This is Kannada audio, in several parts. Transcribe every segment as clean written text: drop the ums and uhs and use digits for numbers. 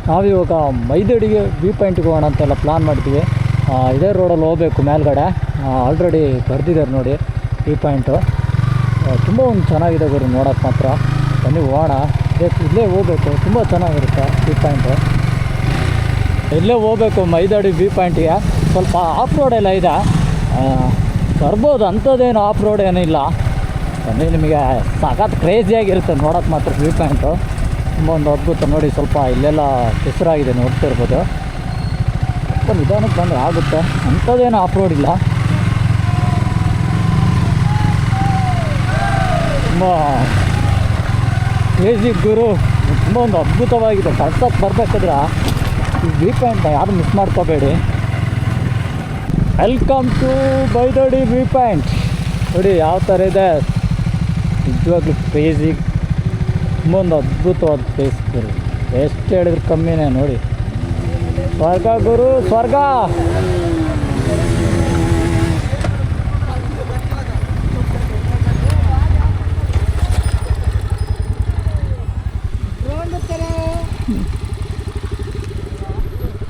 ನಾವಿವಾಗ ಮೈದಡಿಗೆ ವ್ಯೂ ಪಾಯಿಂಟ್ಗೆ ಹೋಗೋಣ ಅಂತೆಲ್ಲ ಪ್ಲಾನ್ ಮಾಡ್ತೀವಿ. ಇದೇ ರೋಡಲ್ಲಿ ಹೋಗಬೇಕು ಮೇಲ್ಗಡೆ. ಆಲ್ರೆಡಿ ಬರೆದಿದ್ದಾರೆ ನೋಡಿ ವ್ಯೂ ಪಾಯಿಂಟು. ತುಂಬ ಒಂದು ಚೆನ್ನಾಗಿದೆ ಗುರು ನೋಡೋಕ್ಕೆ ಮಾತ್ರ. ಬನ್ನಿ ಹೋಗೋಣ. ಇಲ್ಲೇ ಹೋಗಬೇಕು, ತುಂಬ ಚೆನ್ನಾಗಿರುತ್ತೆ ವ್ಯೂ ಪಾಯಿಂಟು. ಇಲ್ಲೇ ಹೋಗಬೇಕು ಮೈದಡಿ ವ್ಯೂ ಪಾಯಿಂಟಿಗೆ. ಸ್ವಲ್ಪ ಆಫ್ ರೋಡ್ ಎಲ್ಲ ಇದೆ, ಬರ್ಬೋದು, ಅಂಥದ್ದೇನು ಆಫ್ ರೋಡ್ ಏನಿಲ್ಲ. ಬನ್ನಿ, ನಿಮಗೆ ಸಖತ್ ಕ್ರೇಜಿಯಾಗಿರುತ್ತೆ ನೋಡೋಕ್ಕೆ ಮಾತ್ರ ವ್ಯೂ ಪಾಯಿಂಟು. ತುಂಬ ಒಂದು ಅದ್ಭುತ ನೋಡಿ. ಸ್ವಲ್ಪ ಇಲ್ಲೆಲ್ಲ ಹೆಸರಾಗಿದೆ ನೋಡ್ತಿರ್ಬೋದು. ಸ್ವಲ್ಪ ನಿಧಾನಕ್ಕೆ ಬಂದರೆ ಆಗುತ್ತೆ, ಅಂಥದ್ದೇನು ಆಫ್ ರೋಡ್ ಇಲ್ಲ. ತುಂಬ ಕ್ರೇಜಿ ಗುರು, ತುಂಬ ಒಂದು ಅದ್ಭುತವಾಗಿದೆ. ಕಳ್ಸೋಕ್ಕೆ ಬರಬೇಕಾದ್ರೆ ಈ ವ್ಯೂ ಪಾಯಿಂಟ್ನ ಯಾರು ಮಿಸ್ ಮಾಡ್ಕೋಬೇಡಿ. Welcome to Maidadi view point. ನೋಡಿ ಯಾವ ಥರ ಇದೆ, ನಿಜವಾಗ್ಲೂ ಕ್ರೇಜಿ. ತುಂಬ ಒಂದು ಅದ್ಭುತವಾದ ಪ್ಲೇಸ್ ಗುರು, ಎಷ್ಟು ಹೇಳಿದ್ರು ಕಮ್ಮಿನೇ. ನೋಡಿ, ಸ್ವರ್ಗ ಗುರು, ಸ್ವರ್ಗ.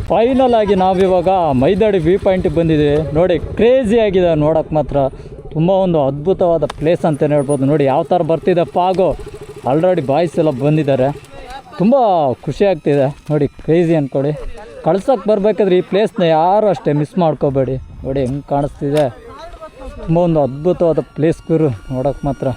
ಫೈನಲ್ ಆಗಿ ನಾವಿವಾಗ ಮೈದಡಿ ವ್ಯೂ ಪಾಯಿಂಟಿಗೆ ಬಂದಿದ್ದೀವಿ. ನೋಡಿ, ಕ್ರೇಜಿ ಆಗಿದೆ ನೋಡೋಕ್ಕೆ ಮಾತ್ರ. ತುಂಬ ಒಂದು ಅದ್ಭುತವಾದ ಪ್ಲೇಸ್ ಅಂತಲೇ ಹೇಳ್ಬೋದು. ನೋಡಿ ಯಾವ ಥರ ಬರ್ತಿದೆ ಫಾಗು. ಆಲ್ರೆಡಿ ಬಾಯ್ಸ್ ಎಲ್ಲ ಬಂದಿದ್ದಾರೆ. ತುಂಬ ಖುಷಿ ಆಗ್ತಿದೆ ನೋಡಿ, ಕ್ರೇಜಿ ಅಂದ್ಕೊಳ್ಳಿ. ಕಳ್ಸೋಕ್ಕೆ ಬರಬೇಕಾದ್ರೆ ಈ ಪ್ಲೇಸ್ನ ಯಾರು ಅಷ್ಟೇ ಮಿಸ್ ಮಾಡ್ಕೋಬೇಡಿ. ನೋಡಿ ಹೆಂಗೆ ಕಾಣಿಸ್ತಿದೆ. ತುಂಬ ಒಂದು ಅದ್ಭುತವಾದ ಪ್ಲೇಸ್ ಗುರು ನೋಡೋಕ್ಕೆ ಮಾತ್ರ.